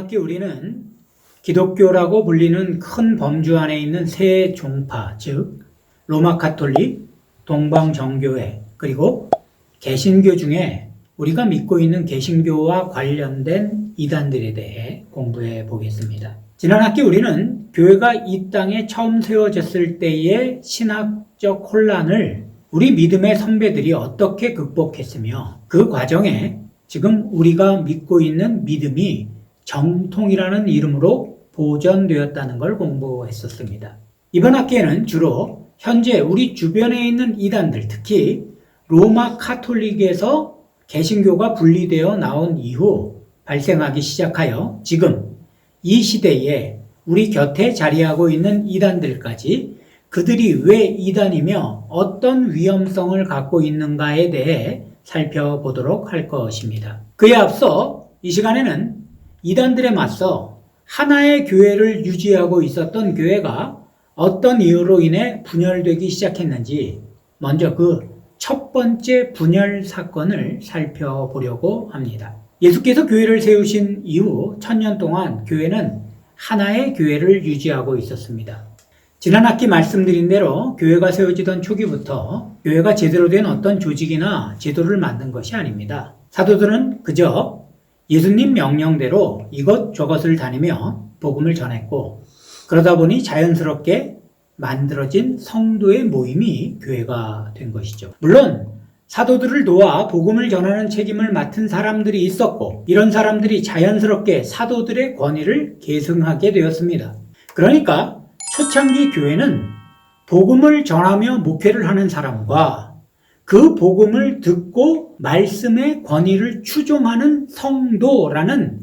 학기 우리는 기독교라고 불리는 큰 범주 안에 있는 세 종파, 즉 로마 가톨릭, 동방정교회, 그리고 개신교 중에 우리가 믿고 있는 개신교와 관련된 이단들에 대해 공부해 보겠습니다. 지난 학기 우리는 교회가 이 땅에 처음 세워졌을 때의 신학적 혼란을 우리 믿음의 선배들이 어떻게 극복했으며 그 과정에 지금 우리가 믿고 있는 믿음이 정통이라는 이름으로 보존되었다는 걸 공부했었습니다. 이번 학기에는 주로 현재 우리 주변에 있는 이단들, 특히 로마 카톨릭에서 개신교가 분리되어 나온 이후 발생하기 시작하여 지금 이 시대에 우리 곁에 자리하고 있는 이단들까지 그들이 왜 이단이며 어떤 위험성을 갖고 있는가에 대해 살펴보도록 할 것입니다. 그에 앞서 이 시간에는 이단들에 맞서 하나의 교회를 유지하고 있었던 교회가 어떤 이유로 인해 분열되기 시작했는지 먼저 그 첫 번째 분열 사건을 살펴보려고 합니다. 예수께서 교회를 세우신 이후 1000년 동안 교회는 하나의 교회를 유지하고 있었습니다. 지난 학기 말씀드린 대로 교회가 세워지던 초기부터 교회가 제대로 된 어떤 조직이나 제도를 만든 것이 아닙니다. 사도들은 그저 예수님 명령대로 이것저것을 다니며 복음을 전했고, 그러다 보니 자연스럽게 만들어진 성도의 모임이 교회가 된 것이죠. 물론 사도들을 도와 복음을 전하는 책임을 맡은 사람들이 있었고, 이런 사람들이 자연스럽게 사도들의 권위를 계승하게 되었습니다. 그러니까 초창기 교회는 복음을 전하며 목회를 하는 사람과 그 복음을 듣고 말씀의 권위를 추종하는 성도라는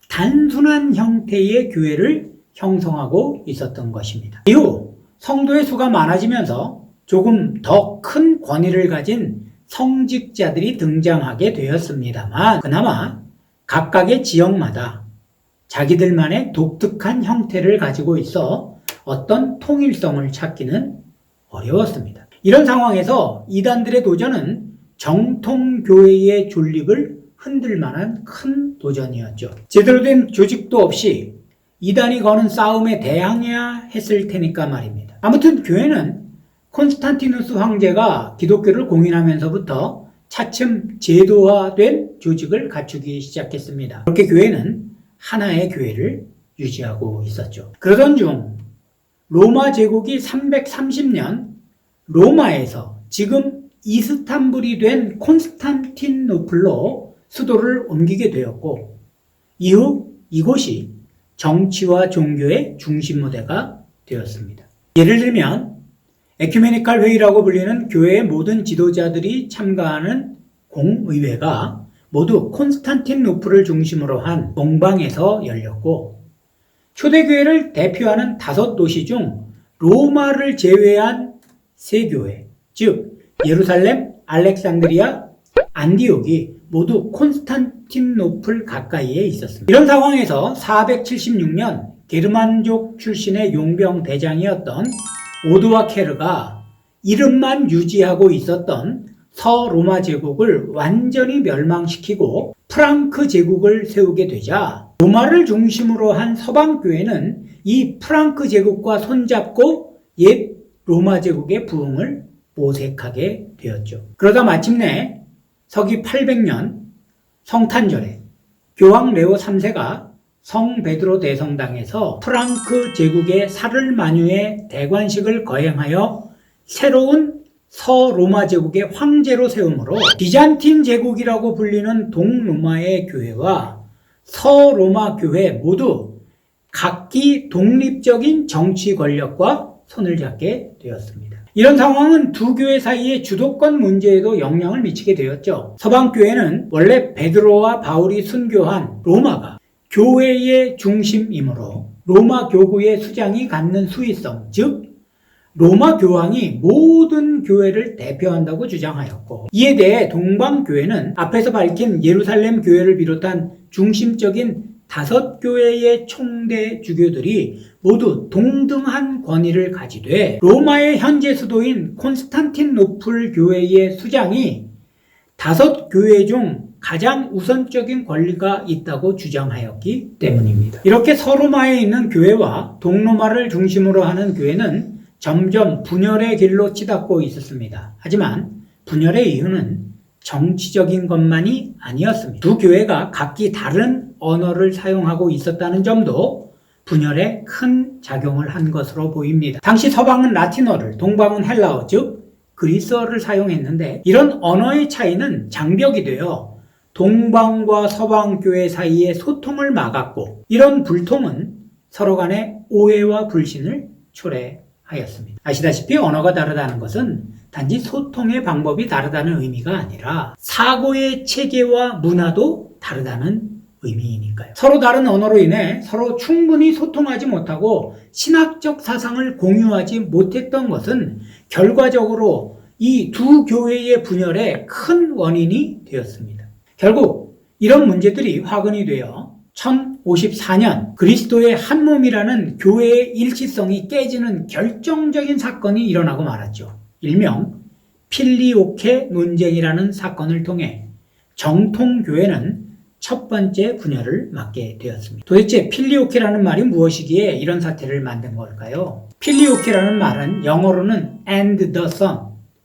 단순한 형태의 교회를 형성하고 있었던 것입니다. 이후 성도의 수가 많아지면서 조금 더 큰 권위를 가진 성직자들이 등장하게 되었습니다만, 그나마 각각의 지역마다 자기들만의 독특한 형태를 가지고 있어 어떤 통일성을 찾기는 어려웠습니다. 이런 상황에서 이단들의 도전은 정통교회의 존립을 흔들 만한 큰 도전이었죠. 제대로 된 조직도 없이 이단이 거는 싸움에 대항해야 했을 테니까 말입니다. 아무튼 교회는 콘스탄티누스 황제가 기독교를 공인하면서부터 차츰 제도화된 조직을 갖추기 시작했습니다. 그렇게 교회는 하나의 교회를 유지하고 있었죠. 그러던 중 로마 제국이 330년 로마에서 지금 이스탄불이 된 콘스탄티노플로 수도를 옮기게 되었고, 이후 이곳이 정치와 종교의 중심 무대가 되었습니다. 예를 들면 에큐메니칼 회의라고 불리는 교회의 모든 지도자들이 참가하는 공의회가 모두 콘스탄티노플을 중심으로 한 동방에서 열렸고, 초대교회를 대표하는 5도시 중 로마를 제외한 3교회, 즉 예루살렘, 알렉산드리아, 안디옥이 모두 콘스탄티노플 가까이에 있었습니다. 이런 상황에서 476년 게르만족 출신의 용병 대장이었던 오도와 케르가 이름만 유지하고 있었던 서로마 제국을 완전히 멸망시키고 프랑크 제국을 세우게 되자, 로마를 중심으로 한 서방교회는 이 프랑크 제국과 손잡고 옛 로마 제국의 부흥을 모색하게 되었죠. 그러다 마침내 서기 800년 성탄절에 교황 레오 3세가 성 베드로 대성당에서 프랑크 제국의 사를 만유의 대관식을 거행하여 새로운 서로마 제국의 황제로 세우므로 비잔틴 제국이라고 불리는 동로마의 교회와 서로마 교회 모두 각기 독립적인 정치 권력과 손을 잡게 되었습니다. 이런 상황은 두 교회 사이의 주도권 문제에도 영향을 미치게 되었죠. 서방교회는 원래 베드로와 바울이 순교한 로마가 교회의 중심이므로 로마 교구의 수장이 갖는 수위성, 즉 로마 교황이 모든 교회를 대표한다고 주장하였고, 이에 대해 동방교회는 앞에서 밝힌 예루살렘 교회를 비롯한 중심적인 5교회의 총대 주교들이 모두 동등한 권위를 가지되 로마의 현재 수도인 콘스탄티노플 교회의 수장이 5교회 중 가장 우선적인 권리가 있다고 주장하였기 때문입니다. 이렇게 서로마에 있는 교회와 동로마를 중심으로 하는 교회는 점점 분열의 길로 치닫고 있었습니다. 하지만 분열의 이유는 정치적인 것만이 아니었습니다. 두 교회가 각기 다른 언어를 사용하고 있었다는 점도 분열에 큰 작용을 한 것으로 보입니다. 당시 서방은 라틴어를, 동방은 헬라어, 즉 그리스어를 사용했는데 이런 언어의 차이는 장벽이 되어 동방과 서방 교회 사이의 소통을 막았고 이런 불통은 서로 간의 오해와 불신을 초래하였습니다. 아시다시피 언어가 다르다는 것은 단지 소통의 방법이 다르다는 의미가 아니라 사고의 체계와 문화도 다르다는 의미이니까요. 서로 다른 언어로 인해 서로 충분히 소통하지 못하고 신학적 사상을 공유하지 못했던 것은 결과적으로 이 두 교회의 분열의 큰 원인이 되었습니다. 결국 이런 문제들이 화근이 되어 1054년 그리스도의 한 몸이라는 교회의 일치성이 깨지는 결정적인 사건이 일어나고 말았죠. 일명 필리오케 논쟁이라는 사건을 통해 정통교회는 첫 번째 분열을 맞게 되었습니다. 도대체 필리오케라는 말이 무엇이기에 이런 사태를 만든 걸까요? 필리오케라는 말은 영어로는 and the son,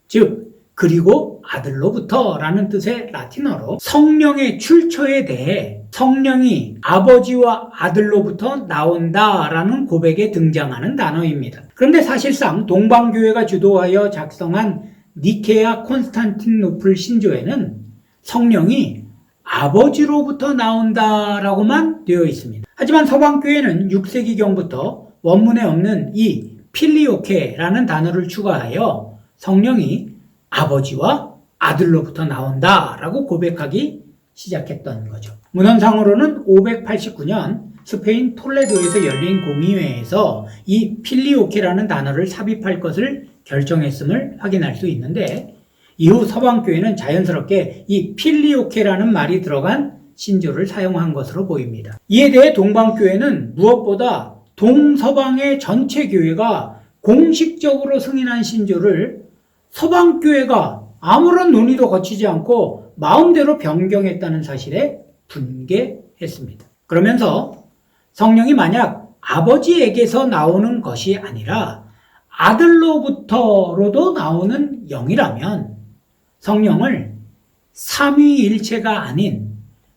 즉 그리고 아들로부터 라는 뜻의 라틴어로 성령의 출처에 대해 성령이 아버지와 아들로부터 나온다라는 고백에 등장하는 단어입니다. 그런데 사실상 동방교회가 주도하여 작성한 니케아 콘스탄티노플 신조에는 성령이 아버지로부터 나온다라고만 되어 있습니다. 하지만 서방교회는 6세기경부터 원문에 없는 이 필리오케라는 단어를 추가하여 성령이 아버지와 아들로부터 나온다라고 고백하기 시작했던 거죠. 문헌상으로는 589년 스페인 톨레도에서 열린 공의회에서 이 필리오케라는 단어를 삽입할 것을 결정했음을 확인할 수 있는데 이후 서방교회는 자연스럽게 이 필리오케라는 말이 들어간 신조를 사용한 것으로 보입니다. 이에 대해 동방교회는 무엇보다 동서방의 전체 교회가 공식적으로 승인한 신조를 서방교회가 아무런 논의도 거치지 않고 마음대로 변경했다는 사실에 분개했습니다. 그러면서 성령이 만약 아버지에게서 나오는 것이 아니라 아들로부터로도 나오는 영이라면 성령을 삼위일체가 아닌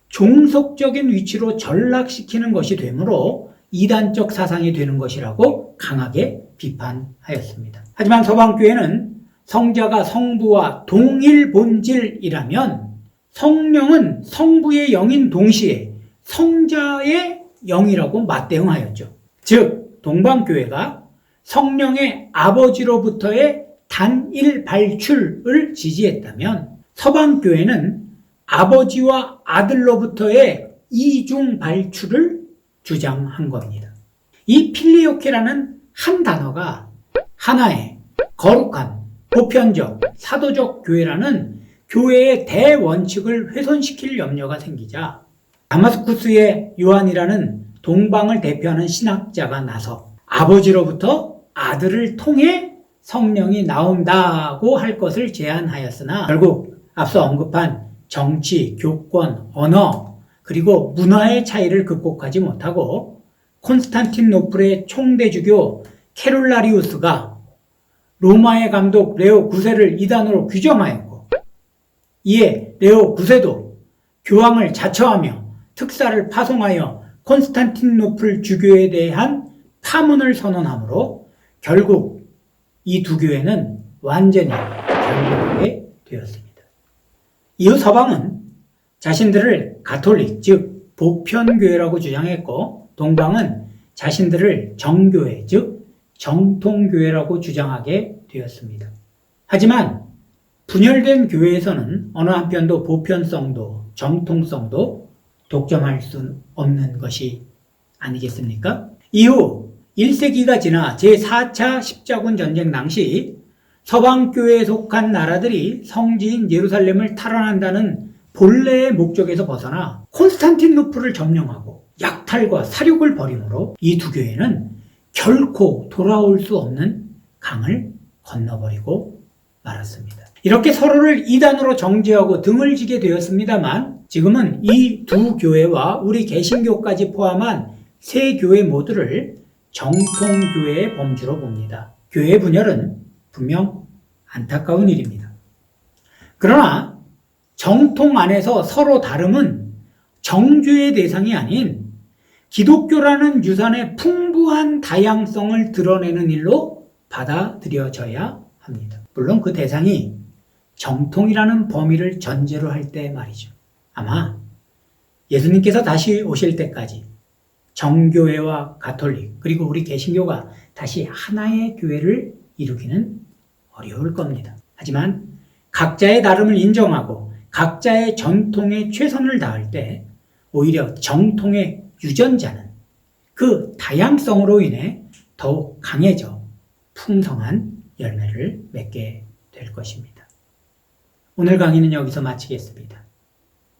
종속적인 위치로 전락시키는 것이 되므로 이단적 사상이 되는 것이라고 강하게 비판하였습니다. 하지만 서방교회는 성자가 성부와 동일 본질이라면 성령은 성부의 영인 동시에 성자의 영이라고 맞대응하였죠. 즉 동방교회가 성령의 아버지로부터의 단일 발출을 지지했다면 서방교회는 아버지와 아들로부터의 이중 발출을 주장한 겁니다. 이 필리오케라는 한 단어가 하나의 거룩한 보편적 사도적 교회라는 교회의 대원칙을 훼손시킬 염려가 생기자 다마스쿠스의 요한이라는 동방을 대표하는 신학자가 나서 아버지로부터 아들을 통해 성령이 나온다고 할 것을 제안하였으나 결국 앞서 언급한 정치, 교권, 언어 그리고 문화의 차이를 극복하지 못하고 콘스탄티노플의 총대주교 케롤라리우스가 로마의 감독 레오 9세를 이단으로 규정하였고 이에 레오 9세도 교황을 자처하며 특사를 파송하여 콘스탄티노플 주교에 대한 파문을 선언하므로 결국 이 두 교회는 완전히 결별하게 되었습니다. 이후 서방은 자신들을 가톨릭 즉 보편교회라고 주장했고 동방은 자신들을 정교회 즉 정통교회라고 주장하게 되었습니다. 하지만 분열된 교회에서는 어느 한편도 보편성도 정통성도 독점할 수 없는 것이 아니겠습니까? 이후 1세기가 지나 제4차 십자군 전쟁 당시 서방교회에 속한 나라들이 성지인 예루살렘을 탈환한다는 본래의 목적에서 벗어나 콘스탄티노플을 점령하고 약탈과 살육을 벌이므로 이 두 교회는 결코 돌아올 수 없는 강을 건너버리고 말았습니다. 이렇게 서로를 이단으로 정죄하고 등을 지게 되었습니다만 지금은 이 두 교회와 우리 개신교까지 포함한 세 교회 모두를 정통교회의 범주로 봅니다. 교회 분열은 분명 안타까운 일입니다. 그러나 정통 안에서 서로 다름은 정죄의 대상이 아닌 기독교라는 유산의 풍부한 다양성을 드러내는 일로 받아들여져야 합니다. 물론 그 대상이 정통이라는 범위를 전제로 할 때 말이죠. 아마 예수님께서 다시 오실 때까지 정교회와 가톨릭 그리고 우리 개신교가 다시 하나의 교회를 이루기는 어려울 겁니다. 하지만 각자의 다름을 인정하고 각자의 전통에 최선을 다할 때 오히려 정통의 유전자는 그 다양성으로 인해 더욱 강해져 풍성한 열매를 맺게 될 것입니다. 오늘 강의는 여기서 마치겠습니다.